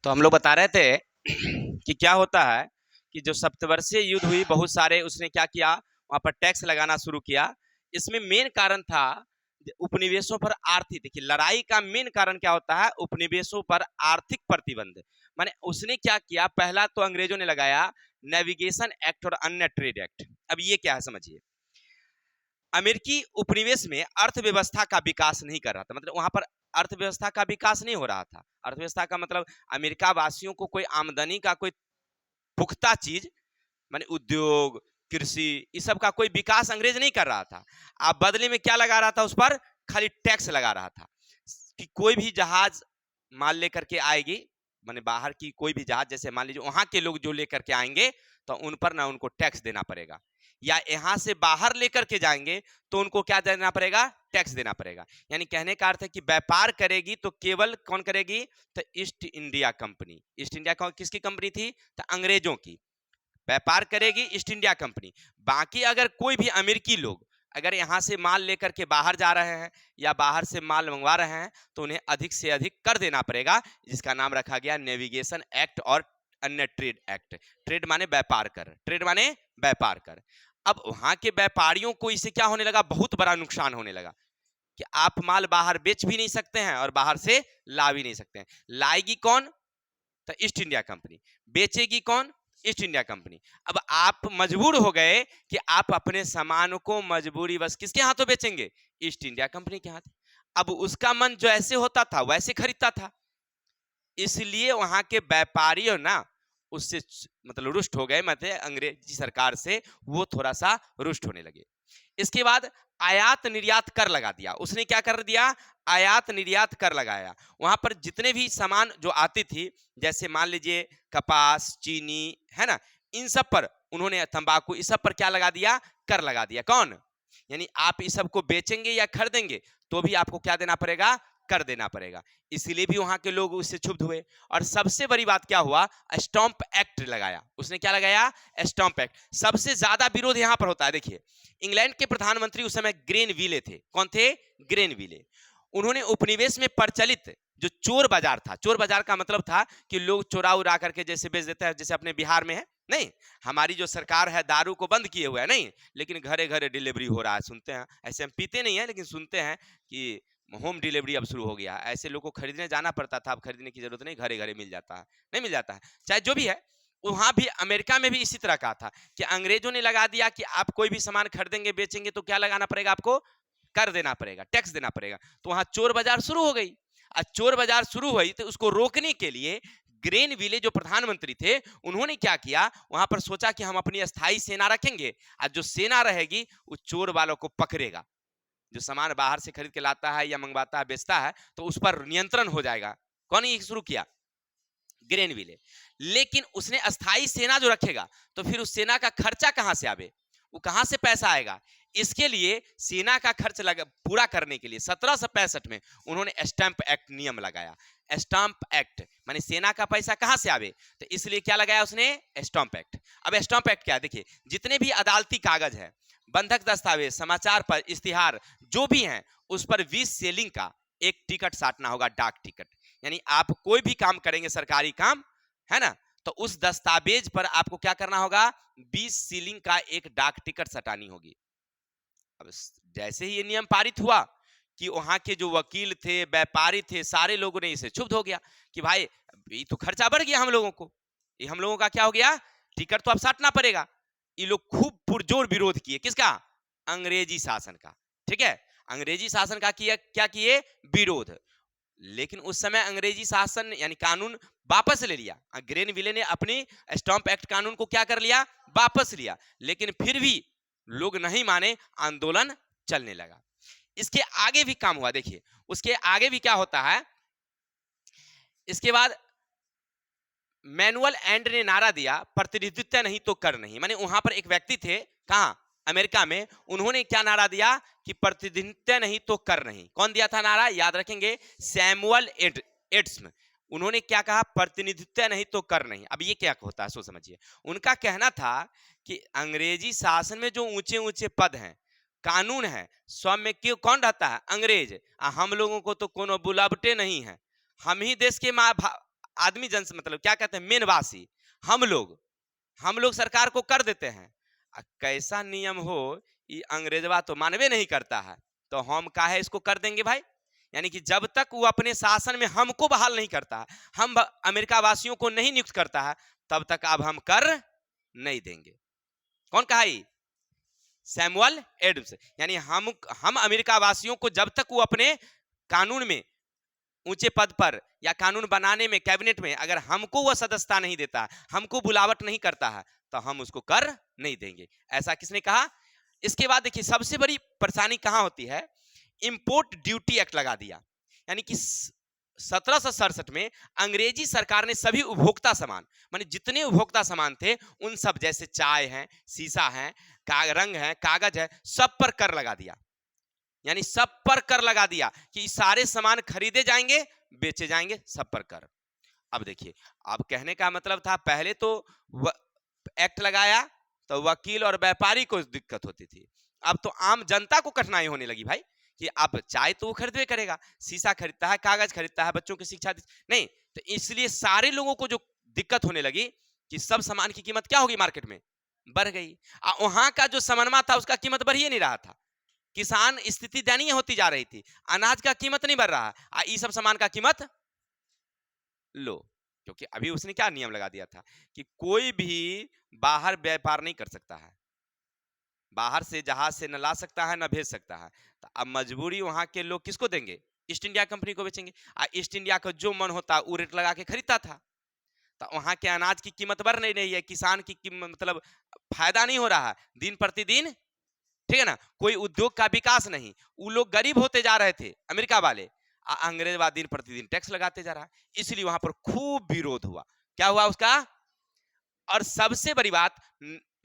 तो हम लोग बता रहे थे कि क्या होता है कि जो सप्तवर्षीय युद्ध हुई, बहुत सारे उसने क्या किया, वहां पर टैक्स लगाना शुरू किया। इसमें मेन कारण था उपनिवेशों पर आर्थिक, देखिए लड़ाई का मेन कारण क्या होता है, उपनिवेशों पर आर्थिक प्रतिबंध। माने उसने क्या किया, पहला तो अंग्रेजों ने लगाया नेविगेशन एक्ट और अन्य ट्रेड एक्ट। अब ये क्या है समझिए, अमेरिकी उपनिवेश में अर्थव्यवस्था का विकास नहीं कर रहा था, मतलब वहां पर अर्थव्यवस्था का विकास नहीं हो रहा था। अर्थव्यवस्था का मतलब अमेरिका वासियों को कोई आमदनी का कोई पुख्ता चीज, माने उद्योग, कृषि, इस सब का कोई विकास अंग्रेज नहीं कर रहा था। आप बदले में क्या लगा रहा था, उस पर खाली टैक्स लगा रहा था कि कोई भी जहाज माल लेकर के आएगी, माने बाहर की कोई भी जहाज, जैसे मान लीजिए वहां के लोग जो लेकर के आएंगे तो उन पर ना उनको टैक्स देना पड़ेगा, या यहां से बाहर लेकर के जाएंगे तो उनको क्या देना पड़ेगा, टैक्स देना पड़ेगा। यानी कहने का अर्थ है कि व्यापार करेगी तो केवल कौन करेगी, तो east India company. East India किसकी कंपनी थी, तो अंग्रेजों की। व्यापार करेगी ईस्ट इंडिया कंपनी। बाकी अगर कोई भी अमेरिकी लोग अगर यहां से माल लेकर के बाहर जा रहे हैं या बाहर से माल मंगवा रहे हैं तो उन्हें अधिक से अधिक कर देना पड़ेगा, जिसका नाम रखा गया नेविगेशन एक्ट और अन्य ट्रेड एक्ट। ट्रेड माने व्यापार कर, ट्रेड माने व्यापार कर। अब वहां के व्यापारियों को इससे क्या होने लगा, बहुत बड़ा नुकसान होने लगा कि आप माल बाहर बेच भी नहीं सकते हैं और बाहर से ला भी नहीं सकते हैं। लाएगी कौन, तो ईस्ट इंडिया कंपनी। बेचेगी कौन, ईस्ट इंडिया कंपनी। अब आप मजबूर हो गए कि आप अपने सामान को मजबूरी बस किसके हाथों बेचेंगे, ईस्ट इंडिया कंपनी के हाथ। अब उसका मन जो ऐसे होता था वैसे खरीदता था, इसलिए वहां के व्यापारियों ना उससे मतलब रुष्ट हो गए, मतलब अंग्रेजी सरकार से वो थोड़ा सा रुष्ट होने लगे। इसके बाद आयात निर्यात कर लगा दिया उसने। क्या कर दिया, आयात निर्यात कर लगाया। वहां पर जितने भी सामान जो आती थी, जैसे मान लीजिए कपास, चीनी, है ना, इन सब पर उन्होंने, तंबाकू, इस सब पर क्या लगा दिया, कर लगा दिया। कौन, यानी आप इस सब को बेचेंगे या खरीदेंगे तो भी आपको क्या देना पड़ेगा, कर देना पड़ेगा। इसीलिए भी वहां के लोग उससे क्षुब्ध हुए। और सबसे बड़ी बात क्या हुआ, स्टॉम्प एक्ट लगाया उसने। क्या लगाया, स्टॉम्प एक्ट। सबसे ज्यादा विरोध यहां पर होता है। देखिए इंग्लैंड के प्रधानमंत्री उस समय ग्रेनविले थे। कौन थे, ग्रेनविले। उन्होंने उपनिवेश में प्रचलित जो चोर बाजार था, चोर बाजार का मतलब था कि लोग चोरा उरा करके जैसे बेच देते हैं, जैसे अपने बिहार में है नहीं, हमारी जो सरकार है दारू को बंद किए हुए है नहीं, लेकिन घरे घरे डिलीवरी हो रहा है, सुनते हैं। ऐसे हम पीते नहीं है लेकिन सुनते हैं कि होम डिलीवरी अब शुरू हो गया है। ऐसे लोगों को खरीदने जाना पड़ता था, अब खरीदने की जरूरत नहीं, घरे घरे मिल जाता है। नहीं मिल जाता है, चाहे जो भी है। वहां भी अमेरिका में भी इसी तरह का था कि अंग्रेजों ने लगा दिया कि आप कोई भी सामान खरीदेंगे बेचेंगे तो क्या लगाना पड़ेगा, आपको कर देना पड़ेगा, टैक्स देना पड़ेगा। तो वहां चोर बाजार शुरू हो गई। और चोर बाजार शुरू हुई तो उसको रोकने के लिए ग्रेनविले जो प्रधानमंत्री थे उन्होंने क्या किया, वहां पर सोचा कि हम अपनी अस्थाई सेना रखेंगे और जो सेना रहेगी वो चोर वालों को पकड़ेगा। जो सामान बाहर से खरीद के लाता है या मंगवाता है बेचता है तो उस पर नियंत्रण हो जाएगा। कौन ये शुरू किया, ग्रेनविले। लेकिन उसने अस्थाई सेना जो रखेगा तो फिर उस सेना का खर्चा कहां से आवे, वो कहां से पैसा आएगा। इसके लिए सेना का खर्च पूरा करने के लिए 1765 में उन्होंने स्टैंप एक्ट नियम लगाया। स्टाम्प एक्ट माने सेना का पैसा कहां से आवे, तो इसलिए क्या लगाया उसने, स्टाम्प एक्ट। अब स्टाम्प एक्ट क्या है, देखिए जितने भी अदालती कागज है, बंधक दस्तावेज, समाचार पर इश्तिहार जो भी हैं, उस पर 20 सेलिंग का एक टिकट साटना होगा, डाक टिकट। यानी आप कोई भी काम करेंगे सरकारी काम, है ना, तो उस दस्तावेज पर आपको क्या करना होगा, 20 सीलिंग का एक डाक टिकट सटानी होगी। अब जैसे ही ये नियम पारित हुआ कि वहां के जो वकील थे, व्यापारी थे, सारे लोगों ने इसे क्षुब्ध हो गया कि भाई ये तो खर्चा बढ़ गया हम लोगों को, ये हम लोगों का क्या हो गया, टिकट तो अब साटना पड़ेगा। ये लोग खूब पुरजोर विरोध किए, किसका, अंग्रेजी शासन का। ठीक है, अंग्रेजी शासन का किया, क्या किए, विरोध। लेकिन उस समय अंग्रेजी शासन यानी कानून वापस ले लिया। ग्रेनविले ने अपनी स्टॉम्प एक्ट कानून को क्या कर लिया, वापस लिया। लेकिन फिर भी लोग नहीं माने, आंदोलन चलने लगा। इसके आगे भी काम हुआ। देखिए उसके आगे भी क्या होता है, इसके बाद मैनुअल एंड ने नारा दिया, प्रतिनिधित्व नहीं तो कर नहीं। माने वहां पर एक व्यक्ति थे, कहां, अमेरिका में, उन्होंने क्या नारा दिया कि प्रतिनिधित्व नहीं तो कर नहीं। कौन दिया था नारा, याद रखेंगे, सैमुअल एड्स। उन्होंने क्या कहा, प्रतिनिधित्व नहीं तो कर नहीं। अब ये क्या होता है सो समझिए। उनका कहना था कि अंग्रेजी शासन में जो ऊंचे ऊंचे पद हैं, कानून है, सब में क्यों कौन रहता है, अंग्रेज। हम लोगों को तो कोनो बुलावटे नहीं है, हम ही देश के आदमी जन मतलब क्या कहते हैं, मेनवासी हम लोग सरकार को कर देते हैं। कैसा नियम हो, ये अंग्रेजवा तो मानवे नहीं करता है, तो हम काहे इसको कर देंगे भाई। यानी कि जब तक वो अपने शासन में हमको बहाल नहीं करता है, हम अमेरिका वासियों को नहीं नियुक्त करता है, तब तक अब हम कर नहीं देंगे। कौन कहा ये? Samuel Adams. यानी हम अमेरिका वासियों को जब तक वो अपने कानून में ऊंचे पद पर या कानून बनाने में कैबिनेट में अगर हमको वह सदस्यता नहीं देता, हमको बुलावट नहीं करता है, तो हम उसको कर नहीं देंगे। ऐसा किसने कहा? इसके बाद देखिए सबसे बड़ी परेशानी कहां होती है, इंपोर्ट ड्यूटी एक्ट लगा दिया। यानी कि 1767 में अंग्रेजी सरकार ने सभी उपभोक्ता सामान, माने जितने उपभोक्ता सामान थे उन सब, जैसे चाय है, शीशा है, रंग है, कागज है, सब पर कर लगा दिया। यानी सब पर कर लगा दिया कि सारे सामान खरीदे जाएंगे, बेचे जाएंगे, सब पर कर। अब देखिए, अब कहने का मतलब था पहले तो एक्ट लगाया तो वकील और व्यापारी को दिक्कत होती थी, अब तो आम जनता को कठिनाई होने लगी भाई, कि अब चाय तो वो खरीदवे करेगा, शीशा खरीदता है, कागज खरीदता है, बच्चों की शिक्षा नहीं, तो इसलिए सारे लोगों को जो दिक्कत होने लगी कि सब सामान की कीमत क्या होगी, मार्केट में बढ़ गई। वहां का जो समन्वय था उसका कीमत बढ़ ही नहीं रहा था, किसान स्थिति दयनीय होती जा रही थी, अनाज का कीमत नहीं बढ़ रहा, ये सब सामान का कीमत लो। क्योंकि अभी उसने क्या नियम लगा दिया था कि कोई भी बाहर व्यापार नहीं कर सकता है, बाहर से जहाज से न ला सकता है न भेज सकता है। तो अब मजबूरी वहां के लोग किसको देंगे? ईस्ट इंडिया कंपनी को बेचेंगे। ईस्ट इंडिया का जो मन होता वो रेट लगा के खरीदता था, तो वहां के अनाज की कीमत बढ़ नहीं रही है, किसान की कीमत मतलब फायदा नहीं हो रहा है दिन प्रतिदिन, ठीक है ना, कोई उद्योग का विकास नहीं, वो लोग गरीब होते जा रहे थे अमेरिका वाले, अंग्रेजवाद दिन प्रतिदिन टैक्स लगाते जा रहा है, इसलिए वहां पर खूब विरोध हुआ। क्या हुआ उसका? और सबसे बड़ी बात,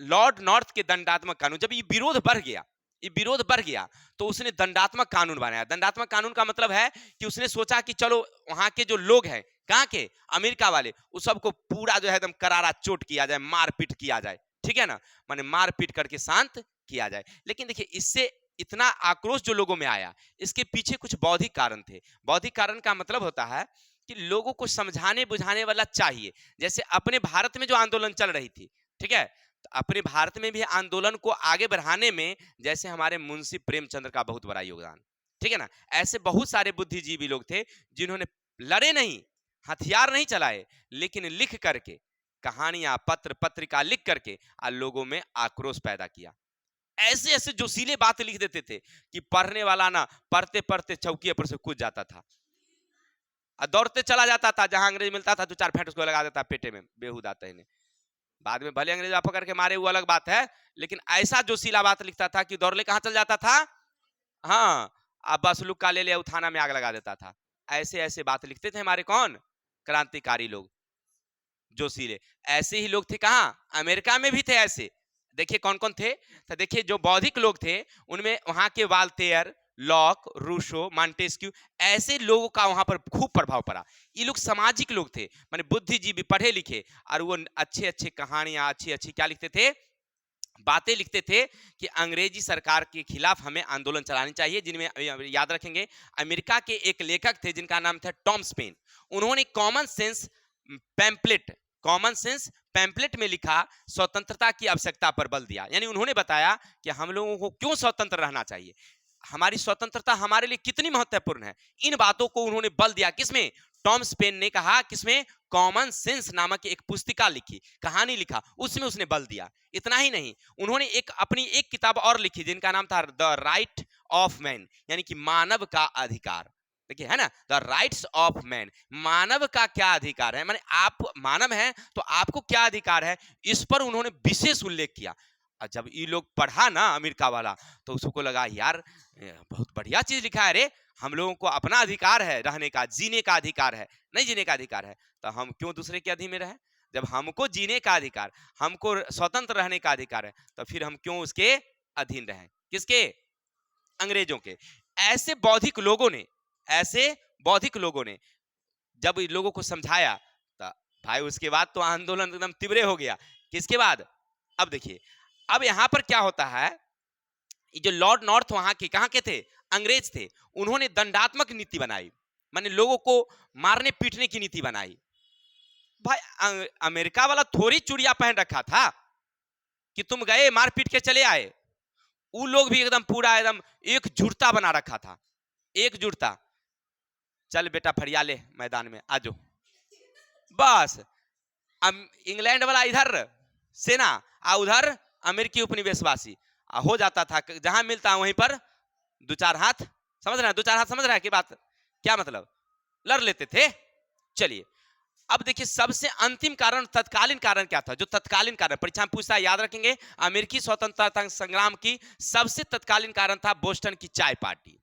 लॉर्ड नॉर्थ के दंडात्मक कानून, जब ये विरोध बढ़ गया, ये विरोध बढ़ गया, तो उसने दंडात्मक कानून बनाया। दंडात्मक कानून का मतलब है कि उसने सोचा कि चलो वहां के जो लोग हैं, कहाँ के, अमेरिका वाले, उस सबको पूरा जो है एकदम करारा चोट किया जाए, मारपीट किया जाए, ठीक है ना, माने मारपीट करके शांत किया जाए। लेकिन देखिए इससे इतना आक्रोश जो लोगों में आया, इसके पीछे कुछ बौद्धिक कारण थे। बौद्धिक कारण का मतलब होता है कि लोगों को समझाने बुझाने वाला चाहिए। जैसे अपने भारत में जो आंदोलन चल रही थी, ठीक है, तो अपने भारत में भी आंदोलन को आगे बढ़ाने में जैसे हमारे मुंशी प्रेमचंद्र का बहुत बड़ा योगदान, ठीक है ना, ऐसे बहुत सारे बुद्धिजीवी लोग थे जिन्होंने लड़े नहीं, हथियार नहीं चलाए, लेकिन लिख करके, कहानियां, पत्र पत्रिका लिख करके लोगों में आक्रोश पैदा किया। ऐसे ऐसे जोशीले बात लिख देते थे कि पढ़ने वाला ना पढ़ते पढ़ते चौकी पर से कूद जाता था, दौड़ते चला जाता था, जहां अंग्रेज मिलता था 2-4 फेंट उसको लगा देता पेटे में, बेहुदा तहने। बाद में भले अंग्रेज पकड़ के मारे, वो अलग बात है, लेकिन ऐसा जोशीला बात लिखता था कि दौड़ले कहां चल जाता था, हाँ, अब बस लुक्का ले लिया, थाना में आग लगा देता था। ऐसे ऐसे बात लिखते थे हमारे कौन, क्रांतिकारी लोग, जोशीले। ऐसे ही लोग थे कहां, अमेरिका में भी थे ऐसे। देखिए कौन कौन थे, तो देखिए जो बौद्धिक लोग थे उनमें वहां के वाल्टेयर, लॉक, रूसो, मॉन्टेस्क्यू, ऐसे लोगों का वहां पर खूब प्रभाव पड़ा। ये लोग सामाजिक लोग थे, माने बुद्धिजीवी, पढ़े लिखे, और वो अच्छे अच्छे कहानियां, अच्छी अच्छी क्या लिखते थे, बातें लिखते थे कि अंग्रेजी सरकार के खिलाफ हमें आंदोलन चलानी चाहिए। जिनमें याद रखेंगे अमेरिका के एक लेखक थे जिनका नाम था टॉमस पेन। उन्होंने कॉमन सेंस पैम्पलेट में लिखा, स्वतंत्रता की आवश्यकता पर बल दिया। यानी उन्होंने बताया कि हम लोगों को क्यों स्वतंत्र रहना चाहिए, हमारी स्वतंत्रता हमारे लिए कितनी महत्वपूर्ण है। इन बातों को उन्होंने बल दिया, किसमें, टॉमस पेन ने कहा, किसमें, कॉमन सेंस नामक एक पुस्तिका लिखी, कहानी लिखा, उसमें उसने बल दिया। इतना ही नहीं, उन्होंने अपनी एक किताब और लिखी जिनका नाम था द राइट ऑफ मैन, यानी कि मानव का अधिकार। देखिए है ना, द राइट्स ऑफ मैन, मानव का क्या अधिकार है, माने आप मानव हैं तो आपको क्या अधिकार है, इस पर उन्होंने विशेष उल्लेख किया। और जब ये लोग पढ़ा ना अमेरिका वाला, तो उसको लगा यार बहुत बढ़िया चीज लिखा है रे, हम लोगों को अपना अधिकार है रहने का, जीने का अधिकार है, नहीं जीने का अधिकार है, तो हम क्यों दूसरे के अधीन में रहे। जब हमको जीने का अधिकार, हमको स्वतंत्र रहने का अधिकार है, तो फिर हम क्यों उसके अधीन रहे, किसके, अंग्रेजों के। ऐसे बौद्धिक लोगों ने जब इन लोगों को समझाया, तो भाई उसके बाद तो आंदोलन एकदम तीव्र हो गया। किसके बाद, अब देखिए, अब यहां पर क्या होता है, जो लॉर्ड नॉर्थ वहां के कहां के थे, अंग्रेज थे, उन्होंने दंडात्मक नीति बनाई, माने लोगों को मारने पीटने की नीति बनाई। अमेरिका वाला थोड़ी चूड़िया पहन रखा था कि तुम गए मार पीट के चले आए। वो लोग भी एकदम पूरा एकदम एक जुड़ता बना रखा था, एक जुड़ता। चल बेटा फरिया ले मैदान में आजो, बस इंग्लैंड वाला इधर सेना उधर अमेरिकी उपनिवेशवासी हो जाता था। जहां मिलता वहीं पर दो चार हाथ, समझ रहे हैं, दो चार हाथ समझ रहे हैं कि बात क्या मतलब, लड़ लेते थे। चलिए अब देखिए सबसे अंतिम कारण, तत्कालीन कारण क्या था? जो तत्कालीन कारण परीक्षा में पूछता है, याद रखेंगे, अमेरिकी स्वतंत्रता संग्राम की सबसे तत्कालीन कारण था बोस्टन की चाय पार्टी।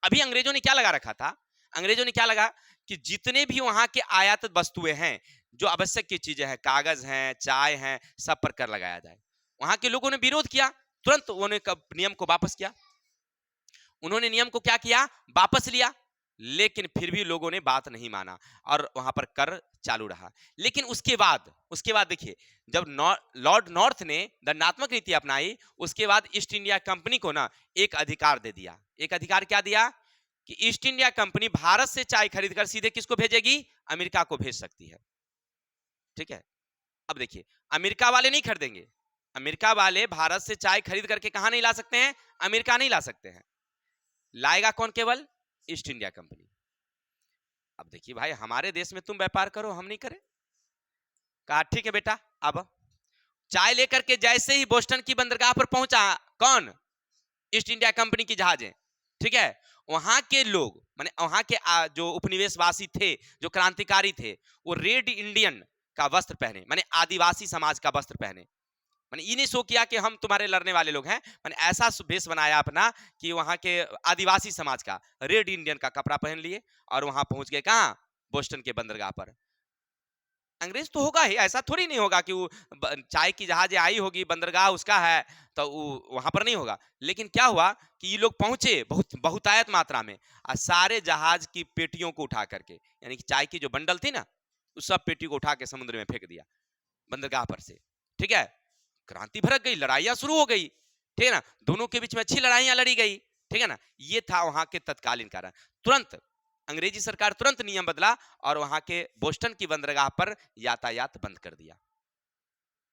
अभी अंग्रेजों ने क्या लगा रखा था? अंग्रेजों ने क्या लगा कि जितने भी वहां के आयातित वस्तुएं हैं, जो आवश्यक की चीजें हैं, कागज हैं, चाय हैं, सब पर कर लगाया जाए। वहां के लोगों ने विरोध किया, तुरंत उन्होंने नियम को वापस किया। उन्होंने नियम को क्या किया? वापस लिया। लेकिन फिर भी लोगों ने बात नहीं माना और वहां पर कर चालू रहा। लेकिन उसके बाद देखिए, जब लॉर्ड नॉर्थ ने दंडात्मक नीति अपनाई, उसके बाद ईस्ट इंडिया कंपनी को ना एक अधिकार दे दिया। एक अधिकार क्या दिया? कि ईस्ट इंडिया कंपनी भारत से चाय खरीदकर सीधे किसको भेजेगी? अमेरिका को भेज सकती है। ठीक है, अब देखिए अमेरिका वाले नहीं खरीदेंगे, अमेरिका वाले भारत से चाय खरीद करके कहां नहीं ला सकते हैं? अमेरिका नहीं ला सकते हैं। लाएगा कौन? केवल ईस्ट इंडिया कंपनी। अब देखिए भाई, हमारे देश में तुम व्यापार करो, हम नहीं करें। कहा ठीक है बेटा। अब चाय लेकर के जैसे ही बोस्टन की बंदरगाह पर पहुंचा कौन? ईस्ट इंडिया कंपनी की जहाजें। ठीक है, वहां के लोग माने वहां के जो उपनिवेशवासी थे, जो क्रांतिकारी थे, वो रेड इंडियन का वस्त्र पहने, माने आदिवासी समाज का वस्त्र पहने। माने ये नहीं शो किया कि हम तुम्हारे लड़ने वाले लोग हैं, माने ऐसा भेष बनाया अपना कि वहां के आदिवासी समाज का रेड इंडियन का कपड़ा पहन लिए और वहां पहुंच गए। कहां? बोस्टन के बंदरगाह पर। अंग्रेज तो होगा ही, ऐसा थोड़ी नहीं होगा कि वो चाय की जहाज आई होगी, बंदरगाह उसका है तो वो वहां पर नहीं होगा। लेकिन क्या हुआ कि ये लोग पहुंचे बहुतायत मात्रा में और सारे जहाज की पेटियों को उठा करके, यानी कि चाय की जो बंडल थी ना, उस सब पेटी को उठा के समुद्र में फेंक दिया बंदरगाह पर से। ठीक है, क्रांति भड़क गई, लड़ाइयां शुरू हो गई। ठीक है ना, दोनों के बीच में अच्छी लड़ाइयां लड़ी गई। ठीक है ना, ये था वहां के तत्कालीन कारण। तुरंत अंग्रेजी सरकार तुरंत नियम बदला और वहां के बोस्टन की बंदरगाह पर यातायात बंद कर दिया।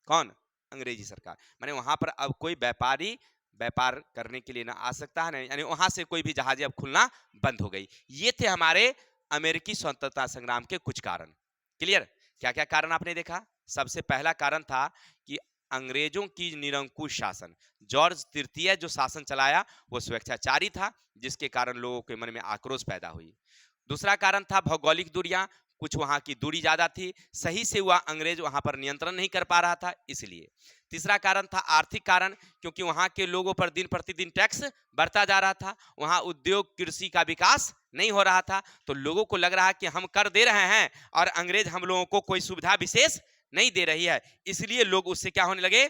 कौन? अंग्रेजी सरकार। माने वहां पर अब कोई व्यापारी व्यापार करने के लिए ना आ सकता है, यानी वहां से कोई भी जहाजें अब खुलना बंद हो गई। ये थे हमारे अमेरिकी स्वतंत्रता संग्राम के कुछ कारण। क्लियर? क्या क्या कारण आपने देखा? सबसे पहला कारण था कि अंग्रेजों की निरंकुश शासन, जॉर्ज तृतीय जो शासन चलाया वो स्वेच्छाचारी था, जिसके कारण लोगों के मन में आक्रोश पैदा हुई। दूसरा कारण था भौगोलिक दूरियां, कुछ वहां की दूरी ज्यादा थी, सही से हुआ अंग्रेज वहां पर नियंत्रण नहीं कर पा रहा था, इसलिए। तीसरा कारण था आर्थिक कारण, क्योंकि वहां के लोगों पर दिन प्रतिदिन टैक्स बढ़ता जा रहा था, वहां उद्योग कृषि का विकास नहीं हो रहा था, तो लोगों को लग रहा कि हम कर दे रहे हैं और अंग्रेज हम लोगों को कोई सुविधा विशेष नहीं दे रही है, इसलिए लोग उससे क्या होने लगे?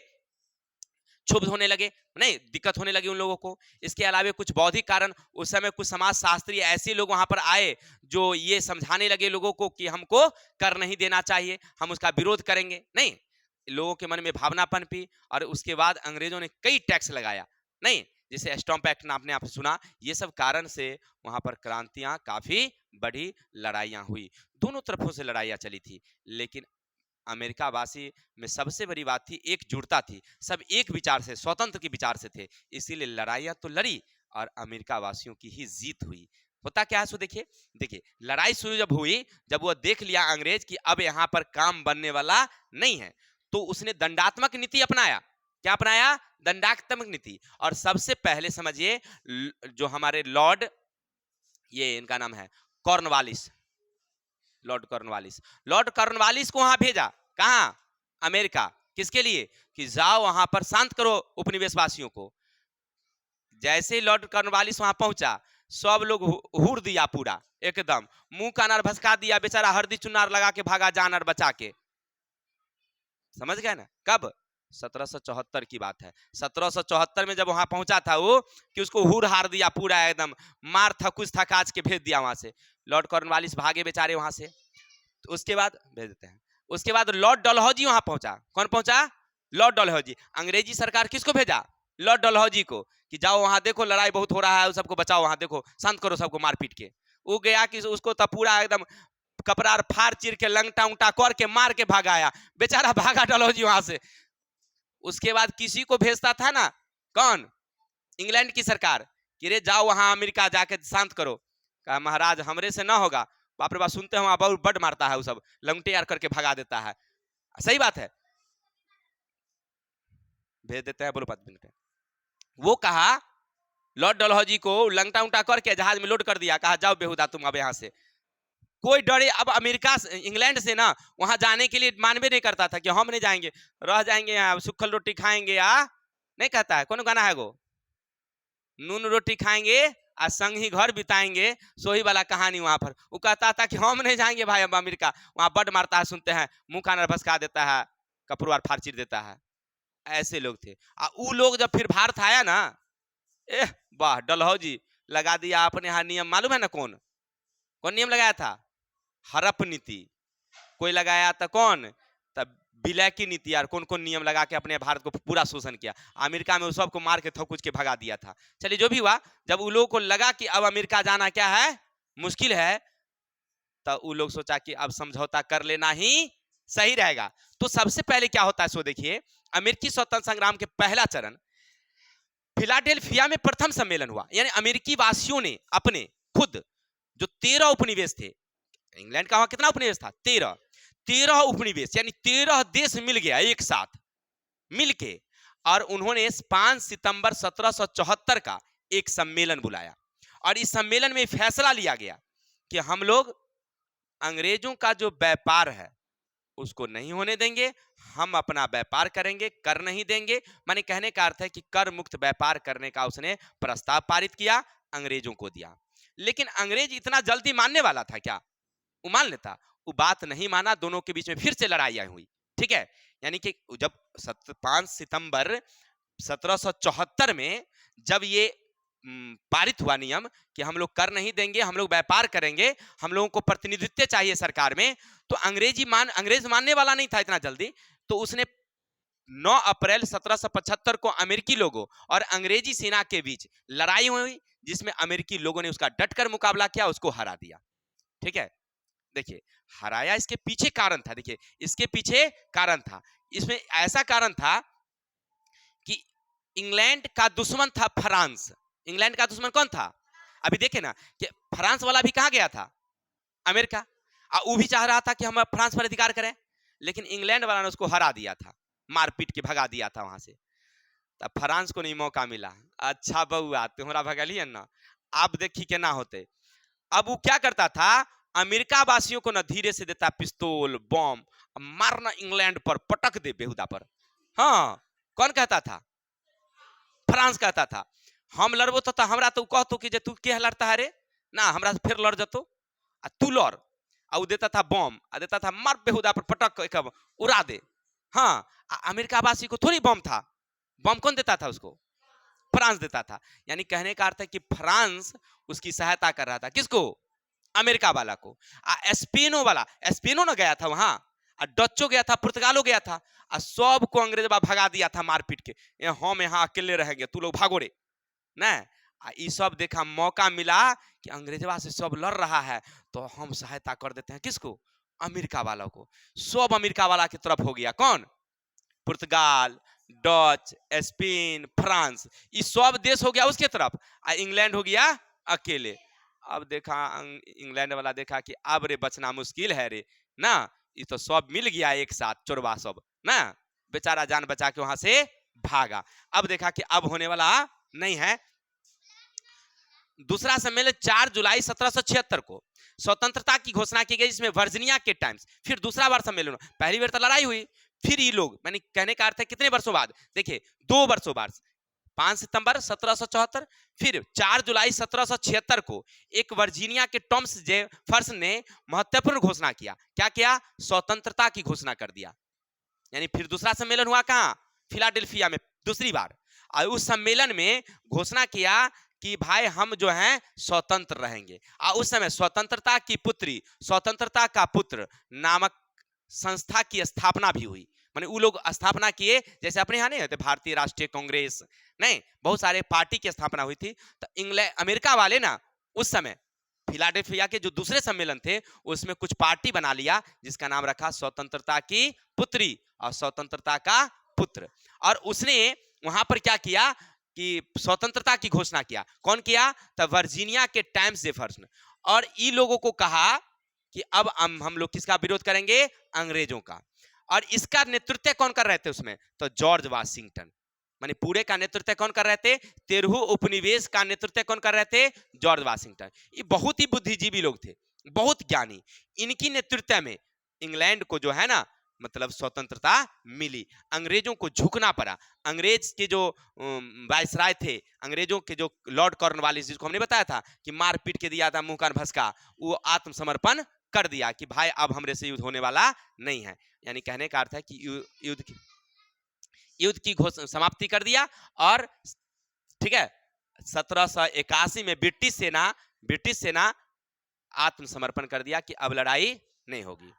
क्षुब्ध होने लगे, नहीं दिक्कत होने लगी उन लोगों को। इसके अलावा कुछ बौद्धिक कारण, उस समय कुछ समाज शास्त्री ऐसे लोग वहां पर आए जो ये समझाने लगे लोगों को कि हमको कर नहीं देना चाहिए, हम उसका विरोध करेंगे। नहीं, लोगों के मन में भावना पनपी और उसके बाद अंग्रेजों ने कई टैक्स लगाया। नहीं, जैसे स्टॉम्प एक्ट आपने आप सुना, ये सब कारण से वहां पर क्रांतियां काफी बढ़ी, लड़ाइयां हुई, दोनों तरफों से लड़ाइयां चली थी। लेकिन अमेरिका वासी में सबसे बड़ी बात थी एकजुटता थी, सब एक विचार से, स्वतंत्र के विचार से थे, इसीलिए लड़ाइयां तो लड़ी और अमेरिका वासियों की ही जीत हुई। होता क्या है सो देखिए, देखिए लड़ाई शुरू जब हुई, जब वो देख लिया अंग्रेज कि अब यहां पर काम बनने वाला नहीं है, तो उसने दंडात्मक नीति अपनाया। क्या अपनाया? दंडात्मक नीति। और सबसे पहले समझिए, जो हमारे लॉर्ड, ये इनका नाम है Cornwallis, Lord Cornwallis, Lord Cornwallis को वहां भेजा। कहां? अमेरिका। किसके लिए? कि जाओ वहां पर शांत करो उपनिवेशवासियों को। जैसे ही लॉर्ड कॉर्नवालिस वहां पहुंचा, सब लोग हुर दिया पूरा एकदम, मुंह का अनार भसका दिया, बेचारा हरदी चुनार लगा के भागा जानर बचा के। समझ गए ना? कब? 1774 की बात है। 1774 में जब वहां पहुंचा था वो, कि उसको हुर हार दिया पूरा एकदम, मार थकुच थकाच के भेज दिया वहां से। लॉर्ड कॉर्नवालिस भागे बेचारे वहां से। तो उसके बाद भेज देते हैं, उसके बाद लॉर्ड डलहौजी वहां पहुंचा। कौन पहुंचा? लॉर्ड डलहौजी। अंग्रेजी सरकार किसको भेजा? लॉर्ड डलहौजी को, कि जाओ वहां देखो लड़ाई बहुत हो रहा है, सबको बचाओ, वहां देखो शांत करो सबको मार पीट के। वो गया कि उसको तो पूरा एकदम कपड़ा फाड़ चीर के लंगटा उंगटा कर के मार के भागाया, बेचारा भागा डलहौजी वहां से। उसके बाद किसी को भेजता था ना, कौन, इंग्लैंड की सरकार, कि रे जाओ वहां अमेरिका जाके शांत करो। कहा महाराज हमरे से ना होगा। बाप रे बाप, सुनते हैं वहां बहुत बड मारता है, वो सब लंगटे यार करके भगा देता है। सही बात है, भेज देते हैं, बोलो 5 मिनट। वो कहा लॉर्ड डलहौजी को लंगटा उंगटा करके जहाज में लोड कर दिया, कहा जाओ बेहुदा तुम अब यहाँ से। कोई डरे अब अमेरिका इंग्लैंड से ना वहां जाने के लिए मानवे नहीं करता था कि हम नहीं जाएंगे, रह जाएंगे यहाँ, सुखल रोटी खाएंगे या नहीं कहता है, कौन गाना है वो, नून रोटी खाएंगे और संग ही घर बिताएंगे, सोही वाला कहानी वहां पर। वो कहता था कि हम नहीं जाएंगे भाई अब अमेरिका, वहां बड मारता है, सुनते हैं मुंह कान भसका देता है, कपड़वार फाड़ चीर देता है। ऐसे लोग थे। वो लोग जब फिर भारत आया ना, वाह, डलहौजी लगा दिया अपने यहाँ नियम, मालूम है ना कौन कौन नियम लगाया था? हड़प नीति। कोई लगाया था कौन? तब विलय की नीति। यार कौन कौन नियम लगा के अपने भारत को पूरा शोषण किया। अमेरिका में उस सबको मार के थकुच के भगा दिया था। चलिए जो भी हुआ, जब उन लोगों को लगा कि अब अमेरिका जाना क्या है, मुश्किल है, तो उन लोग सोचा कि अब समझौता कर लेना ही सही रहेगा। तो सबसे पहले क्या होता है सो देखिए, अमेरिकी स्वतंत्रता संग्राम के पहला चरण फिलाडेल्फिया में प्रथम सम्मेलन हुआ। यानी अमेरिकी वासियों ने अपने खुद जो 13 उपनिवेश थे, इंग्लैंड का वहां कितना उपनिवेश था? 13 उपनिवेश, यानी 13 देश मिल गया एक साथ मिलके, और उन्होंने 5 सितंबर 1774 का एक सम्मेलन बुलाया। और इस सम्मेलन में फैसला लिया गया कि हम लोग अंग्रेजों का जो व्यापार है उसको नहीं होने देंगे, हम अपना व्यापार करेंगे, कर नहीं देंगे। माने कहने का अर्थ है कि कर मुक्त व्यापार करने का उसने प्रस्ताव पारित किया, अंग्रेजों को दिया। लेकिन अंग्रेज इतना जल्दी मानने वाला था क्या? वो मान लेता? वो बात नहीं माना, दोनों के बीच में फिर से लड़ाई हुई। ठीक है, यानी कि जब 5 सितंबर 1774 में जब ये पारित हुआ नियम कि हम लोग कर नहीं देंगे, हम लोग व्यापार करेंगे, हम लोगों को प्रतिनिधित्व चाहिए सरकार में, तो अंग्रेज मानने वाला नहीं था इतना जल्दी। तो उसने 9 अप्रैल 1775 को अमेरिकी लोगों और अंग्रेजी सेना के बीच लड़ाई हुई, जिसमें अमेरिकी लोगों ने उसका डटकर मुकाबला किया, उसको हरा दिया। ठीक है, देखिए हराया, इसके पीछे कारण था। देखिए इसके पीछे कारण था, इसमें ऐसा कारण था कि इंग्लैंड का दुश्मन था फ्रांस। इंग्लैंड का दुश्मन कौन था? अभी देखे ना कि फ्रांस वाला भी कहां गया था? अमेरिका। वो भी चाह रहा था कि हम फ्रांस पर अधिकार करें, लेकिन इंग्लैंड वाला ने उसको हरा दिया था, मारपीट के भगा दिया था वहां से। तब फ्रांस को नहीं मौका मिला। अच्छा बउआ तुम्हारा भगलिए ना, आप देखी के ना होते। अब वो क्या करता था, अमेरिका वासियों को ना धीरे से देता पिस्तौल बम, मारना इंग्लैंड पर, पटक दे बेहुदा पर। हाँ, कौन कहता था? फ्रांस कहता था। हम लड़बो तो हमरा तो कहतो कि जे तू के लड़ता है रे ना, हमरा से फिर लड़ जतो, आ तू लड़। आ देता था बम, आ देता था मार बेहुदा पर पटक एक उड़ा दे। हाँ, अमेरिका वासी को थोड़ी बम था, बम कौन देता था उसको? फ्रांस देता था। यानी कहने का अर्थ है कि फ्रांस उसकी सहायता कर रहा था, किसको? अमेरिका वाला को। स्पेनो वाला, स्पेनो ना गया था वहां, डच्चो गया था, पुर्तगालो गया था, सबको अंग्रेज भगा दिया था मारपीट के, हम यहाँ अकेले रहेंगे, तू लोग भागो रे ना। ये सब देखा, मौका मिला कि अंग्रेजवा से सब लड़ रहा है, तो हम सहायता कर देते हैं, किसको? अमेरिका वालों को। सब अमेरिका वाला की तरफ हो गया, कौन? पुर्तगाल, डच, स्पेन, फ्रांस, ये सब देश हो गया उसके तरफ, इंग्लैंड हो गया अकेले। अब देखा इंग्लैंड वाला देखा कि अब रे बचना मुश्किल है रे ना, ये तो सब मिल गया एक साथ, चोरवा सब ना, बेचारा जान बचा के वहां से भागा। अब देखा कि अब होने वाला नहीं है। दूसरा सम्मेलन 4 जुलाई 1776 को स्वतंत्रता की घोषणा की गई, जिसमें वर्जीनिया के टाइम्स। फिर दूसरा बार सम्मेलन, पहली बार तो लड़ाई हुई, फिर ये लोग, मैंने कहने का अर्थ है कितने वर्षों बाद, देखिए 2 वर्षों बाद, 5 सितंबर 1774, फिर 4 जुलाई 1776 को एक वर्जीनिया के टॉम्स जेफरसन ने महत्वपूर्ण घोषणा किया। क्या किया? स्वतंत्रता की घोषणा कर दिया। यानी फिर दूसरा सम्मेलन हुआ कहां? फिलाडेल्फिया में, दूसरी बार। और उस सम्मेलन में घोषणा किया कि भाई हम जो हैं स्वतंत्र रहेंगे। और उस समय स्वतंत्रता की पुत्री, स्वतंत्रता का पुत्र नामक संस्था की स्थापना भी हुई। माने वो लोग स्थापना किए, जैसे अपने यहाँ नहीं होते भारतीय राष्ट्रीय कांग्रेस, नहीं, बहुत सारे पार्टी की स्थापना हुई थी। तो इंग्लैंड अमेरिका वाले ना उस समय फिलाडेल्फिया के जो दूसरे सम्मेलन थे उसमें कुछ पार्टी बना लिया जिसका नाम रखा स्वतंत्रता की पुत्री और स्वतंत्रता का पुत्र। और उसने वहां पर क्या किया कि स्वतंत्रता की घोषणा किया। कौन किया? तब वर्जीनिया के टाइम्स जेफरसन। और इन लोगों को कहा कि अब हम लोग किसका विरोध करेंगे? अंग्रेजों का। और इसका नेतृत्व कौन कर रहे थे उसमें? तो जॉर्ज वाशिंगटन। माने पूरे का नेतृत्व कौन कर रहे थे? 13 उपनिवेश का नेतृत्व कौन कर रहे थे? George Washington. ये बहुत ही बुद्धिजीवी लोग थे, बहुत ज्ञानी। इनकी नेतृत्व में इंग्लैंड को जो है ना मतलब स्वतंत्रता मिली। अंग्रेजों को झुकना पड़ा। अंग्रेज के जो वायसराय थे, अंग्रेजों के जो लॉर्ड कॉर्नवालिस, जिसको हमने बताया था कि मार पीट के दिया था मुंह कान भसका, वो आत्मसमर्पण कर दिया कि भाई अब हमरे से युद्ध होने वाला नहीं है। यानी कहने का अर्थ है कि युद्ध की समाप्ति कर दिया। और ठीक है, 1781 में ब्रिटिश सेना आत्मसमर्पण कर दिया कि अब लड़ाई नहीं होगी।